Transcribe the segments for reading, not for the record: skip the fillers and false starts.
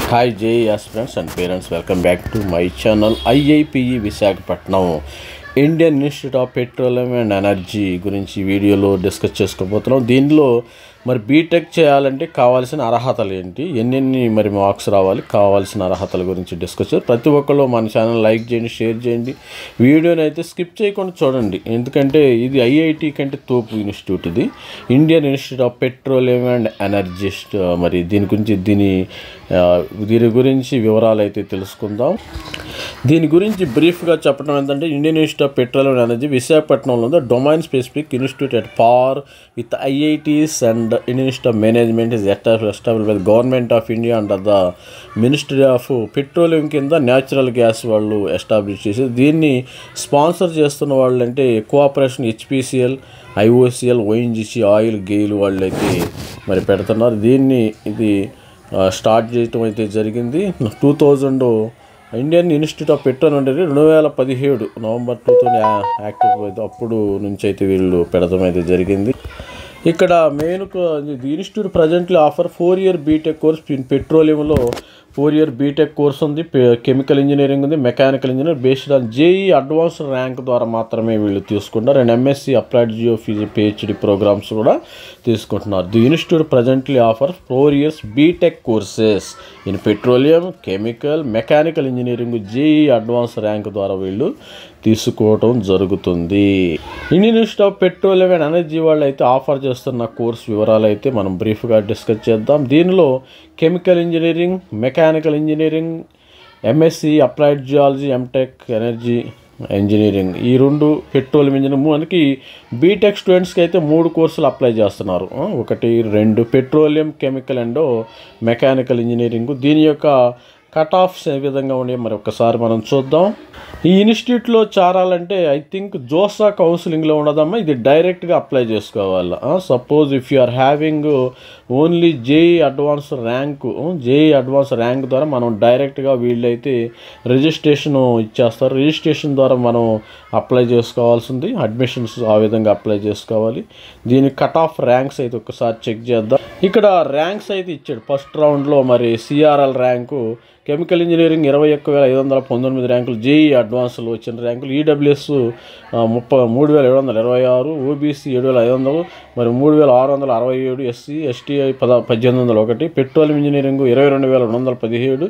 Hi Jay aspirants and parents, welcome back to my channel IIPE Visakhapatnam Indian Institute of Petroleum and Energy గురించి వీడియోలో discuss చేసుకోబోతున్నాం. దీనిలో మరి BTech చేయాలంటే కావాల్సిన అర్హతలు ఏంటి, ఎన్ని మరి మార్క్స్ రావాలి, కావాల్సిన అర్హతల గురించి డిస్కస్ చేయాలి. ప్రతి ఒక్కళ్ళు మన ఛానల్ లైక్ చేయండి, షేర్ చేయండి, వీడియోని అయితే స్కిప్ చేయకుండా చూడండి. ఎందుకంటే ఇది ఐఐటి కంటే తోపు ఇన్స్టిట్యూట్, ఇది Indian institute of petroleum and energy. మరి దీని గురించి వివరాలు అయితే తెలుసుకుందాం. దీని గురించి బ్రీఫ్గా చెప్పడం ఏంటంటే, Indian institute of petroleum and energy విశాఖపట్నంలో ఉంది. Domain specific institute at par with IITs and Indian Institute of Management is established by the Government of India under the Ministry of Petroleum కింద న్యాచురల్ గ్యాస్ వాళ్ళు establish చేసి దీన్ని sponsor చేస్తున్న వాళ్ళు అంటే cooperation HPCL, IOCL, ONGC, oil GAIL వాళ్ళు అయితే మరి పెడుతున్నారు. ఇది స్టార్ట్ చేయటం అయితే జరిగింది 2000 ఇండియన్ ఇన్స్టిట్యూట్ ఆఫ్ పెట్రోలియం అంటే 2017 నవంబర్ 2000 యాక్టివ్ అయితే అప్పుడు నుంచి అయితే వీళ్ళు పెడతాం అయితే జరిగింది. ఇక్కడ main the institute presently offer 4-year BTech course in పెట్రోలియంలో 4-year బీటెక్ కోర్స్ ఉంది, కెమికల్ ఇంజనీరింగ్ ఉంది, mechanical engineer based on JE advanced rank ద్వారా మాత్రమే వీళ్ళు తీసుకుంటారు. And MSc applied geophysics PhD programmes కూడా తీసుకుంటున్నారు. The institute presently offer 4 years BTech courses in petroleum, chemical, mechanical engineering JE advance rank ద్వారా వీళ్ళు తీసుకోవటం జరుగుతుంది. Indian institute of petroleum and energy వాళ్ళు అయితే ఆఫర్ చేస్తున్న కోర్స్ వివరాలు అయితే మనం బ్రీఫ్గా డిస్కస్ చేద్దాం. దీనిలో chemical engineering, mechanical engineering, MSc applied geology, MTech energy engineering, ఈ 2 పెట్రోలియం ఇంజనీరింగ్. మనకి బీటెక్ స్టూడెంట్స్కి అయితే 3 కోర్సులు అప్లై చేస్తున్నారు. 1, 2 petroleum, chemical and mechanical engineering. దీని యొక్క కట్ ఆఫ్స్ ఏ విధంగా ఉన్నాయి మరి ఒకసారి మనం చూద్దాం. ఈ ఇన్స్టిట్యూట్లో చేరాలంటే ఐ థింక్ జోసా కౌన్సిలింగ్లో ఉండదమ్మా, ఇది డైరెక్ట్గా అప్లై చేసుకోవాలి. Suppose if you are having only JEE advance rank ద్వారా మనం డైరెక్ట్గా వీళ్ళైతే రిజిస్ట్రేషన్ ఇచ్చేస్తారు. రిజిస్ట్రేషన్ ద్వారా మనం అప్లై చేసుకోవాల్సింది, అడ్మిషన్స్ ఆ విధంగా అప్లై చేసుకోవాలి. దీని కట్ ఆఫ్ ర్యాంక్స్ అయితే ఒకసారి చెక్ చేద్దాం. ఇక్కడ ర్యాంక్స్ అయితే ఇచ్చాడు. ఫస్ట్ రౌండ్లో మరి CRL ర్యాంకు, కెమికల్ ఇంజనీరింగ్ 21,519 ర్యాంకులు, జేఈ అడ్వాన్స్లో వచ్చిన ర్యాంకులు, EWS 33,726, OBC 7,500, మరి 3,667, SC ST 1,801, petroleum engineering 22,217,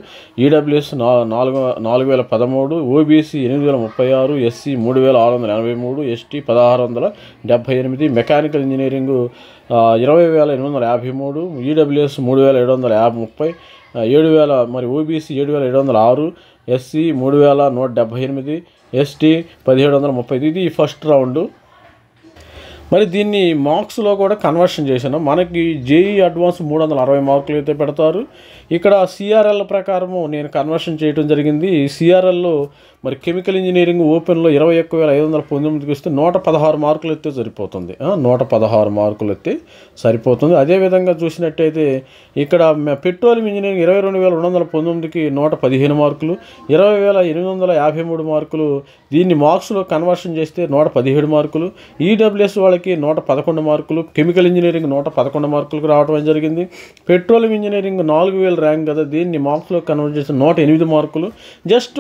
EWS 4,013, OBC 8,036, SC 3,683, ST 1,678, mechanical engineering 20,853, EWS 3,730, 7,000, మరి OBC 7,706, SC 3,178, ST 1,730. ఇది ఫస్ట్ రౌండ్. మరి దీన్ని మార్క్స్లో కూడా కన్వర్షన్ చేశాను. మనకి జేఈ అడ్వాన్స్ 360 మార్కులు అయితే పెడతారు. ఇక్కడ CRL ప్రకారము నేను కన్వర్షన్ చేయడం జరిగింది. CRLలో మరి కెమికల్ ఇంజనీరింగ్ ఓపెన్లో 21,519కి వస్తే 116 మార్కులు ఎత్తే సరిపోతుంది. 116 మార్కులు ఎత్తే సరిపోతుంది. అదేవిధంగా చూసినట్టయితే ఇక్కడ పెట్రోలియం ఇంజనీరింగ్ 22,219కి 115 మార్కులు, 20,853 మార్కులు. దీన్ని మార్క్స్లో కన్వర్షన్ చేస్తే 117 మార్కులు. EWS వాళ్ళకి 111 మార్కులు, కెమికల్ ఇంజనీరింగ్ 111 మార్కులకు రావడం జరిగింది. పెట్రోలియం ఇంజనీరింగ్ 4,000 ర్యాంక్ కదా, దీన్ని మార్క్స్లో కన్వర్ట్ చేస్తే 108 మార్కులు. జస్ట్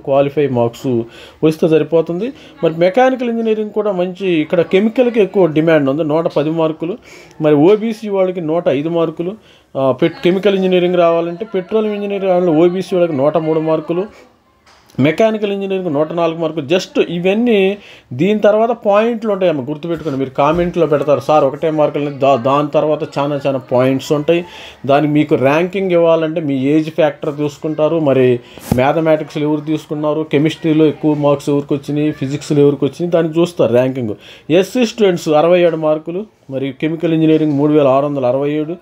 క్వాలిఫై మార్క్స్ వస్తే సరిపోతుంది. మరి మెకానికల్ ఇంజనీరింగ్ కూడా మంచి, ఇక్కడ కెమికల్కి ఎక్కువ డిమాండ్ ఉంది, 110 మార్కులు. మరి OBC వాళ్ళకి 105 మార్కులు. కెమికల్ ఇంజనీరింగ్ రావాలంటే పెట్రోలియం ఇంజనీరింగ్ OBC వాళ్ళకి 103 మార్కులు, మెకానికల్ ఇంజనీరింగ్ 104 మార్కులు. జస్ట్ ఇవన్నీ దీని తర్వాత పాయింట్లు ఉంటాయమ్మ, గుర్తుపెట్టుకోండి. మీరు కామెంట్లో పెడతారు సార్ 1 మార్కులు, దాని తర్వాత చాలా పాయింట్స్ ఉంటాయి. దానికి మీకు ర్యాంకింగ్ ఇవ్వాలంటే మీ ఏజ్ ఫ్యాక్టర్ చూసుకుంటారు. మరి మ్యాథమెటిక్స్లో ఎవరు తీసుకున్నారు, కెమిస్ట్రీలో ఎక్కువ మార్క్స్ ఎవరికి వచ్చినాయి, ఫిజిక్స్లో ఎవరికి వచ్చినాయి, దానికి చూస్తారు ర్యాంకింగ్. SC స్టూడెంట్స్ 67 మార్కులు, మరి కెమికల్ ఇంజనీరింగ్ 3,667,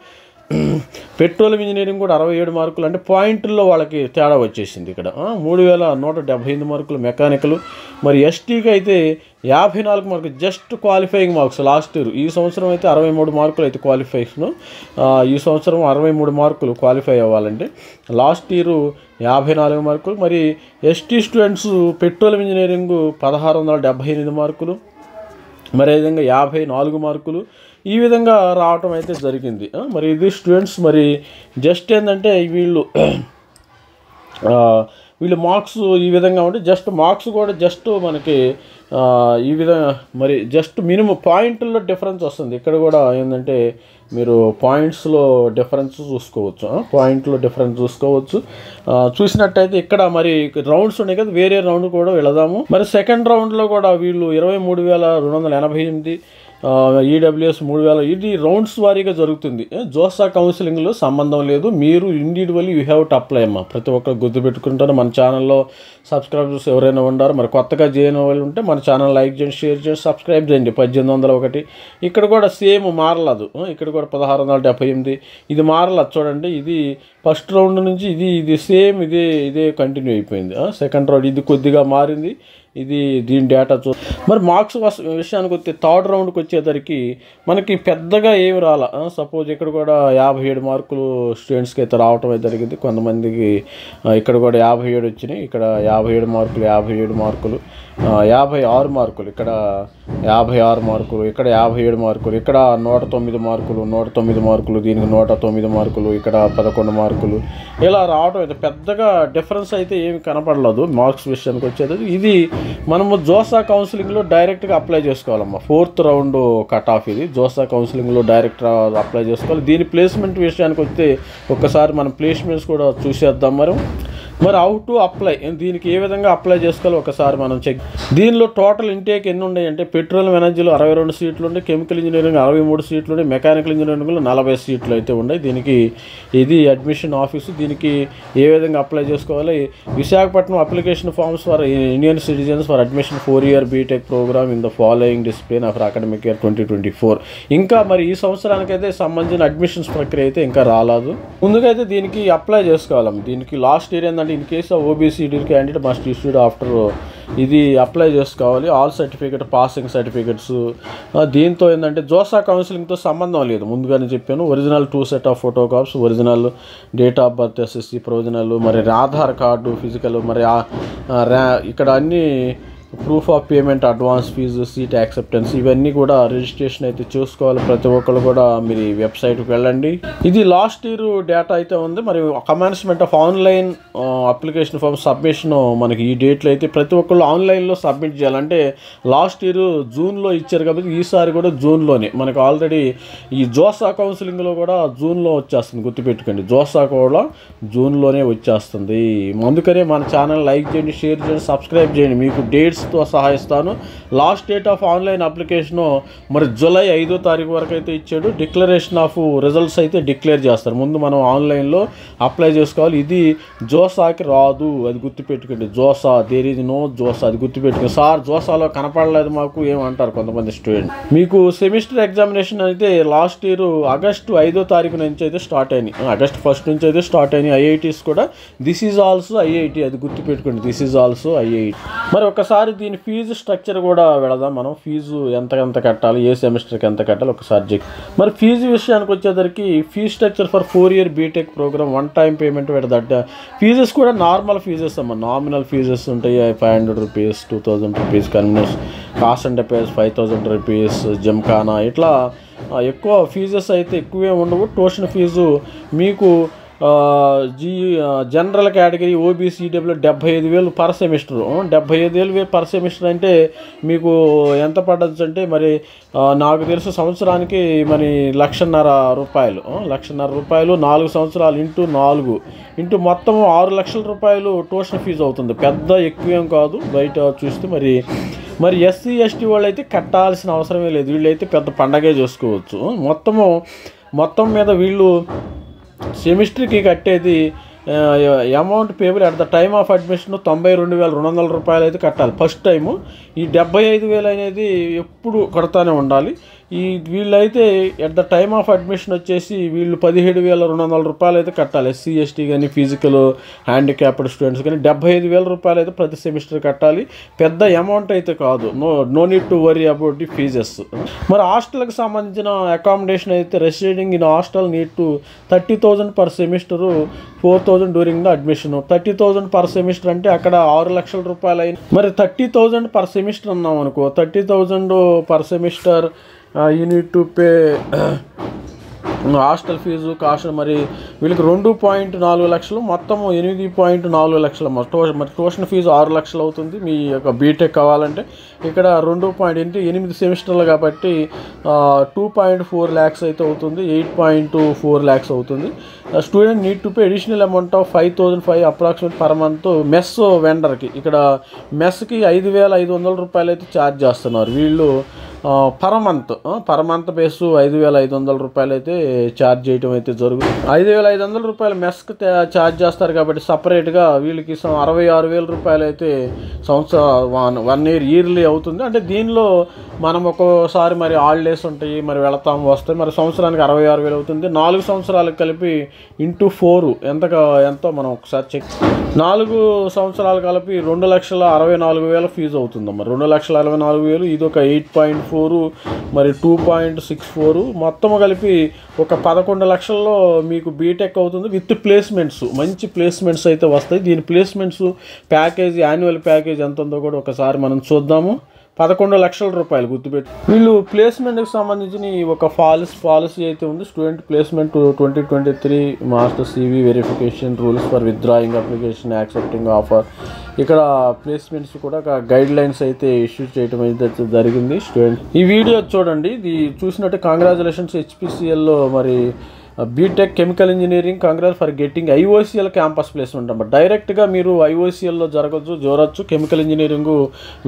పెట్రోలియం ఇంజనీరింగ్ కూడా 67 మార్కులు. అంటే పాయింట్ల్లో వాళ్ళకి తేడా వచ్చేసింది. ఇక్కడ 3,178 మార్కులు మెకానికల్. మరి STకి అయితే 54 మార్కులు, just qualifying marks last year. ఈ సంవత్సరం అయితే 63 మార్కులు అయితే క్వాలిఫైషన్. ఈ సంవత్సరం 63 మార్కులు క్వాలిఫై అవ్వాలంటే, లాస్ట్ ఇయర్ 54 మార్కులు. మరి ST స్టూడెంట్స్ పెట్రోలియం ఇంజనీరింగ్ 1,678 మార్కులు, మరి ఈ విధంగా 54 మార్కులు ఈ విధంగా రావటం అయితే జరిగింది. మరి ఇది స్టూడెంట్స్ మరి జస్ట్ ఏంటంటే వీళ్ళు మార్క్స్ ఈ విధంగా ఉంటే జస్ట్ మార్క్స్ కూడా జస్ట్ మనకి ఈ విధంగా మరి జస్ట్ మినిమం పాయింట్లో డిఫరెన్స్ వస్తుంది. ఇక్కడ కూడా ఏంటంటే మీరు పాయింట్స్లో డిఫరెన్స్ చూసుకోవచ్చు, పాయింట్లో డిఫరెన్స్ చూసుకోవచ్చు. చూసినట్టయితే ఇక్కడ మరి రౌండ్స్ ఉన్నాయి కదా, వేరే రౌండ్ కూడా వెళదాము. మరి సెకండ్ రౌండ్లో కూడా వీళ్ళు 23,288, ఈడబ్ల్యూఎస్ 3,000 ఇది రౌండ్స్ వారీగా జరుగుతుంది. జోసా కౌన్సిలింగ్లో సంబంధం లేదు, మీరు individually you have to apply అమ్మా. ప్రతి ఒక్కరు గుర్తుపెట్టుకుంటారు. మన ఛానల్లో సబ్స్క్రైబర్స్ ఎవరైనా ఉన్నారో మరి కొత్తగా చేయని వాళ్ళు ఉంటే మన ఛానల్ లైక్ చేయండి, షేర్ చేయండి, సబ్స్క్రైబ్ చేయండి. 1801 ఇక్కడ కూడా సేమ్ మారలేదు, ఇక్కడ కూడా 1678 ఇది మారలేదు. చూడండి ఇది ఫస్ట్ రౌండ్ నుంచి ఇది సేమ్ ఇదే కంటిన్యూ అయిపోయింది. సెకండ్ రౌండ్ ఇది కొద్దిగా మారింది, ఇది దీని డేటా మరి మార్క్స్ విషయానికి వస్తే థర్డ్ రౌండ్కి వచ్చేసరికి మనకి పెద్దగా ఏమి రాలా. సపోజ్ ఇక్కడ కూడా 57 మార్కులు స్టూడెంట్స్కి అయితే రావటం అయితే జరిగింది. కొంతమందికి ఇక్కడ కూడా 57 వచ్చినాయి, ఇక్కడ 57 మార్కులు, 56 మార్కులు, 56 మార్కులు, ఇక్కడ 56 మార్కులు, ఇక్కడ 57 మార్కులు, ఇక్కడ 109 మార్కులు, 109 మార్కులు, దీనికి 109 మార్కులు, ఇక్కడ 11 మార్కులు ఇలా రావడం అయితే పెద్దగా డిఫరెన్స్ అయితే ఏమి కనపడలేదు మార్క్స్ విషయానికి వచ్చేది. ఇది మనము జోసా కౌన్సిలింగ్లో డైరెక్ట్గా అప్లై చేసుకోవాలమ్మా. 4th రౌండ్ కట్ ఆఫ్ ఇది జోసా కౌన్సిలింగ్లో డైరెక్ట్ అప్లై చేసుకోవాలి. దీని ప్లేస్మెంట్ విషయానికి వస్తే ఒక్కసారి మనం ప్లేస్మెంట్స్ కూడా చూసేద్దాం. మరి హౌ టు అప్లై, దీనికి ఏ విధంగా అప్లై చేసుకోవాలో ఒకసారి మనం చెక్. దీనిలో టోటల్ ఇంటేక్ ఎన్ని ఉన్నాయంటే పెట్రోలియం ఎనర్జీలో 62 సీట్లు ఉండే, కెమికల్ ఇంజనీరింగ్ 63 సీట్లు ఉండే, మెకానికల్ ఇంజనీరింగ్లో 40 సీట్లు అయితే ఉన్నాయి. దీనికి ఇది అడ్మిషన్ ఆఫీసు. దీనికి ఏ విధంగా అప్లై చేసుకోవాలి, Visakhapatnam application forms for Indian citizens for admission 4-year BTech programme in the following discipline of academic year 2024. ఇంకా మరి ఈ సంవత్సరానికైతే సంబంధించిన అడ్మిషన్స్ ప్రక్రియ అయితే ఇంకా రాలేదు. ముందుగా అయితే దీనికి అప్లై చేసుకోవాలి. దీనికి లాస్ట్ ఇయర్ ఏంటంటే in case of OBCD candidate must issued after ఇది అప్లై చేసుకోవాలి. All certificate, passing certificates. దీంతో ఏంటంటే జోసా కౌన్సిలింగ్తో సంబంధం లేదు, ముందుగానే చెప్పాను. Original 2 set of photo copies, original date of birth, SSC provisional, మరి ఆధార్ కార్డు ఫిజికల్, మరి ఇక్కడ అన్నీ proof of payment, advance fee, seat acceptance ఇవన్నీ కూడా రిజిస్ట్రేషన్ అయితే చూసుకోవాలి. ప్రతి ఒక్కరు కూడా మీరు వెబ్సైట్కి వెళ్ళండి. ఇది లాస్ట్ ఇయర్ డేటా అయితే ఉంది. మరి commencement of online application form submission మనకి ఈ డేట్లో అయితే ప్రతి ఒక్కళ్ళు ఆన్లైన్లో సబ్మిట్ చేయాలంటే లాస్ట్ ఇయర్ జూన్లో ఇచ్చారు కాబట్టి ఈసారి కూడా జూన్లోనే మనకు ఆల్రెడీ ఈ జోసా కౌన్సిలింగ్లో కూడా జూన్లో వచ్చేస్తుంది. గుర్తుపెట్టుకోండి, జోసా కూడా జూన్లోనే వచ్చేస్తుంది. అందుకనే మన ఛానల్ లైక్ చేయండి, షేర్ చేయండి, సబ్స్క్రైబ్ చేయండి. మీకు డేట్స్తో సహా ఇస్తాను. Last date of online application మరి జూలై 5వ తారీఖు వరకు అయితే ఇచ్చాడు. డిక్లరేషన్ ఆఫ్ రిజల్ట్స్ అయితే డిక్లేర్ చేస్తారు. ముందు మనం ఆన్లైన్లో అప్లై చేసుకోవాలి. ఇది జోసాకి రాదు, అది గుర్తుపెట్టుకోండి. జోసా దేర్ ఈజ్ నో జోసా, అది గుర్తుపెట్టుకోండి. సార్ జోసాలో కనపడలేదు మాకు ఏమంటారు కొంతమంది స్టూడెంట్. మీకు సెమిస్టర్ ఎగ్జామినేషన్ అయితే లాస్ట్ ఇయర్ ఆగస్టు 5వ తారీఖు నుంచి అయితే స్టార్ట్ అయినాయి, ఆగస్ట్ 1st నుంచి అయితే స్టార్ట్ అయినాయి. ఐఐటీస్ కూడా దిస్ ఈజ్ ఆల్సో ఐఐటి, అది గుర్తుపెట్టుకోండి, దిస్ ఈజ్ ఆల్సో ఐఐటి. మరి ఒకసారి దీని ఫీజు స్ట్రక్చర్ కూడా వెళదాం మనం. ఫీజు ఎంత కట్టాలి, ఏ సెమిస్టర్కి ఎంత కట్టాలి ఒకసారి చెక్. మరి ఫీజు విషయానికి వచ్చేసరికి fee structure for 4-year BTech programme 1 time payment పెడతా. ఫీజెస్ కూడా నార్మల్ ఫీజెస్ అమ్మ, నామినల్ ఫీజెస్ ఉంటాయి. 500 rupees, 2000 rupees, convenience cost and deposit 5000 rupees, gymkhana ఇట్లా ఎక్కువ ఫీజెస్ అయితే ఎక్కువే ఉండవు. ట్యూషన్ ఫీజు మీకు general category OBCW 75,000 per semester. 75,000 per semester అంటే మీకు ఎంత పడచ్చు అంటే మరి నాకు తెలుసు సంవత్సరానికి మరి 1,50,000 రూపాయలు. 1,50,000 రూపాయలు 4 సంవత్సరాలు ఇంటూ 4 ఇంటూ మొత్తం 6 లక్షల రూపాయలు ట్యూషన్ ఫీజు అవుతుంది. పెద్ద ఎక్కువేం కాదు బయట చూస్తే. మరి ఎస్సీ ఎస్టీ వాళ్ళు అయితే కట్టాల్సిన అవసరమే లేదు, వీళ్ళైతే పెద్ద పండగే చేసుకోవచ్చు. మొత్తం మీద వీళ్ళు సెమిస్టర్కి కట్టేది amount payable at the time of admission 92,200 రూపాయలు అయితే కట్టాలి ఫస్ట్ టైము. ఈ 75,000 అనేది ఎప్పుడు కడతానే ఉండాలి. వీళ్ళైతే at the time of admission వచ్చేసి వీళ్ళు 17,200 రూపాయలు అయితే కట్టాలి. ఎస్సీ ఎస్టీ కానీ ఫిజికల్ హ్యాండిక్యాప్డ్ స్టూడెంట్స్ కానీ 75,000 రూపాయలు అయితే ప్రతి సెమిస్టర్ కట్టాలి. పెద్ద అమౌంట్ అయితే కాదు, no need to worry about the fees. మరి హాస్టల్కి సంబంధించిన అకామిడేషన్ అయితే residing in hostel need to 30,000 per semester, 4,000 during the admission. 30,000 per semester అంటే అక్కడ 6 లక్షల రూపాయలు అయింది. మరి 30,000 పర్ సెమిస్టర్ అన్నాం అనుకో, 30,000 per semester you need to pay hostel fee cost. మరి వీళ్ళకి 2.4 లక్షలు, మొత్తం 8.4 లక్షలు. మరి ట్యూషన్ ఫీజు 6 లక్షలు అవుతుంది మీ యొక్క బీటెక్ కావాలంటే. ఇక్కడ 8 సెమిస్టర్లు కాబట్టి 2.4 ల్యాక్స్ అయితే అవుతుంది, 8.4 ల్యాక్స్ అవుతుంది. Student need to pay additional amount of 5,500 approximate per month mess వెండర్కి. ఇక్కడ మెస్కి 5,500 రూపాయలు అయితే ఛార్జ్ చేస్తున్నారు వీళ్ళు పర్ మంత్ బేస్ 5,500 రూపాయలు అయితే ఛార్జ్ చేయడం అయితే జరుగుతుంది. 5,500 రూపాయలు మెస్కి ఛార్జ్ చేస్తారు కాబట్టి సపరేట్గా వీళ్ళకి 66,000 రూపాయలు అయితే సంవత్సరం 1 ఇయర్ ఇయర్లీ అవుతుంది. అంటే దీనిలో మనం ఒక్కోసారి మరి హాలిడేస్ ఉంటాయి, మరి వెళతాము వస్తాయి, మరి సంవత్సరానికి 66,000 అవుతుంది. 4 సంవత్సరాలకు కలిపి ఇంటూ 4 ఎంతో మనం ఒకసారి చెక్. 4 సంవత్సరాలు కలిపి 2,64,000 ఫీజు అవుతుందమ్మా. 2,64,000, ఇది ఒక 8.4, మరి 2.64, మొత్తం కలిపి ఒక 11 లక్షల్లో మీకు బీటెక్ అవుతుంది విత్ ప్లేస్మెంట్స్. మంచి ప్లేస్మెంట్స్ అయితే వస్తాయి. దీని ప్లేస్మెంట్స్ ప్యాకేజ్, యాన్యువల్ ప్యాకేజ్ ఎంత ఉందో కూడా ఒకసారి మనం చూద్దాము. 11 లక్షల రూపాయలు గుర్తుపెట్టి. వీళ్ళు ప్లేస్మెంట్కి సంబంధించిన ఒక పాలసీ అయితే ఉంది. Student placement 2023 master CV verification rules for withdrawing application accepting offer. ఇక్కడ ప్లేస్మెంట్స్ కూడా గైడ్ లైన్స్ అయితే ఇష్యూ చేయడం అయితే జరిగింది. స్టూడెంట్ ఈ వీడియో చూడండి, ఇది చూసినట్టే కంగ్రాచులేషన్స్ HPCLలో మరి BTech chemical engineering congrats for getting IOCL campus placement అన్నమాట. డైరెక్ట్గా మీరు IOCLలో జరగచ్చు కెమికల్ ఇంజనీరింగ్.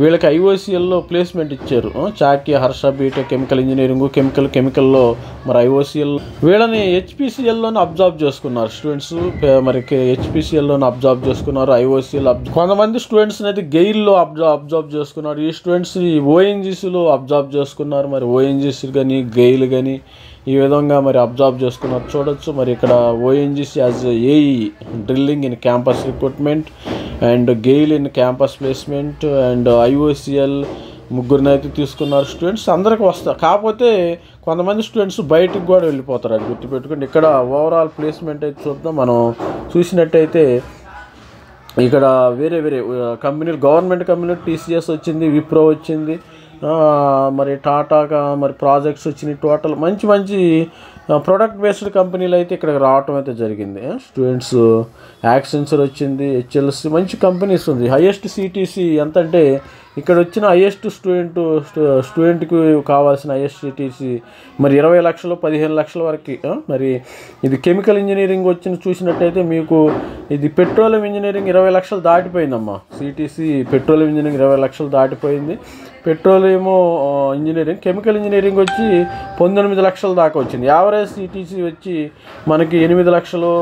వీళ్ళకి IOCLలో ప్లేస్మెంట్ ఇచ్చారు. చాకి హర్ష బీటెక్ కెమికల్ ఇంజనీరింగ్ కెమికల్లో మరి IOCL వీళ్ళని HPCLలోనే అబ్జర్వ్ చేసుకున్నారు స్టూడెంట్స్. మరి HPCLలోనే అబ్జర్వ్ చేసుకున్నారు. IOCL కొంతమంది స్టూడెంట్స్ని అయితే గెయిల్లో అబ్జర్వ్ చేసుకున్నారు. ఈ స్టూడెంట్స్ ONGCలో అబ్జర్వ్ చేసుకున్నారు. మరి ONGC కానీ గెయిల్ కానీ ఈ విధంగా మరి అబ్జర్వ్ చేసుకున్నారు చూడొచ్చు. మరి ఇక్కడ ONGC as AE drilling in campus recruitment and GAIL in campus placement and IOCL ముగ్గురిని అయితే తీసుకున్నారు. స్టూడెంట్స్ అందరికి వస్తారు, కాకపోతే కొంతమంది స్టూడెంట్స్ బయటికి కూడా వెళ్ళిపోతారు, అది గుర్తుపెట్టుకోండి. ఇక్కడ ఓవరాల్ ప్లేస్మెంట్ అయితే చూద్దాం. మనం చూసినట్టయితే ఇక్కడ వేరే కంపెనీలు, గవర్నమెంట్ కంపెనీలు TCS వచ్చింది, విప్రో వచ్చింది, మరి టాటా మరి ప్రాజెక్ట్స్ వచ్చినాయి. టోటల్ మంచి ప్రొడక్ట్ బేస్డ్ కంపెనీలు అయితే ఇక్కడికి రావటం అయితే జరిగింది. స్టూడెంట్స్ యాక్సెంచర్ వచ్చింది, HLC మంచి కంపెనీస్ ఉంది. హైయెస్ట్ CTC ఎంత అంటే ఇక్కడ వచ్చిన హైయెస్ట్ స్టూడెంట్కి కావాల్సిన హైయెస్ట్ CTC మరి 20 లక్షలు 15 లక్షల వరకు. మరి ఇది కెమికల్ ఇంజనీరింగ్ చూసినట్టయితే మీకు ఇది పెట్రోలియం ఇంజనీరింగ్ 20 లక్షలు దాటిపోయిందమ్మా. CTC పెట్రోలియం ఇంజనీరింగ్ 20 లక్షలు దాటిపోయింది. పెట్రోలియం ఇంజనీరింగ్, కెమికల్ ఇంజనీరింగ్ వచ్చి 19 లక్షల దాకా వచ్చింది. యావరేజ్ CTC వచ్చి మనకి 8 లక్షలు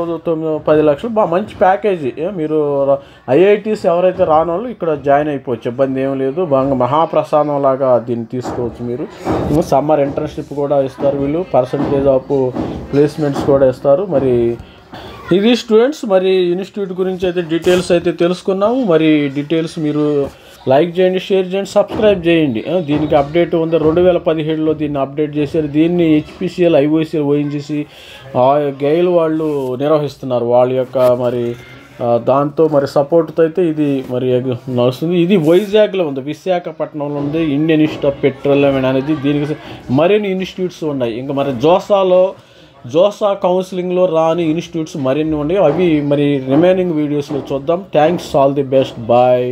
10 లక్షలు. మంచి ప్యాకేజీ. మీరు IITs ఎవరైతే రానోళ్ళు ఇక్కడ జాయిన్ అయిపోవచ్చు, ఇబ్బంది ఏం లేదు. బాగా మహాప్రసాదం లాగా దీన్ని తీసుకోవచ్చు మీరు. సమ్మర్ ఇంటర్న్షిప్ కూడా ఇస్తారు వీళ్ళు, పర్సంటేజ్ ఆఫ్ ప్లేస్మెంట్స్ కూడా ఇస్తారు. మరి ఇది స్టూడెంట్స్ మరి ఇన్స్టిట్యూట్ గురించి అయితే డీటెయిల్స్ అయితే తెలుసుకున్నాము. మరి డీటెయిల్స్ మీరు లైక్ చేయండి, షేర్ చేయండి, సబ్స్క్రైబ్ చేయండి. దీనికి అప్డేట్ ఉంది, 2017లో దీన్ని అప్డేట్ చేశారు. దీన్ని HPCL IOCL ONGC గెయిల్ వాళ్ళు నిర్వహిస్తున్నారు. వాళ్ళ యొక్క మరి దాంతో మరి సపోర్ట్తో అయితే ఇది మరి నడుస్తుంది. ఇది వైజాగ్లో ఉంది, విశాఖపట్నంలో ఉంది ఇండియన్ ఇన్స్టిట్యూట్ ఆఫ్ పెట్రోలియం అనేది. దీనికి మరిన్ని ఇన్స్టిట్యూట్స్ ఉన్నాయి. ఇంకా మరి జోసా కౌన్సిలింగ్లో రాని ఇన్స్టిట్యూట్స్ మరిన్ని ఉన్నాయి. అవి మరి రిమైనింగ్ వీడియోస్లో చూద్దాం. Thanks, all the best, bye.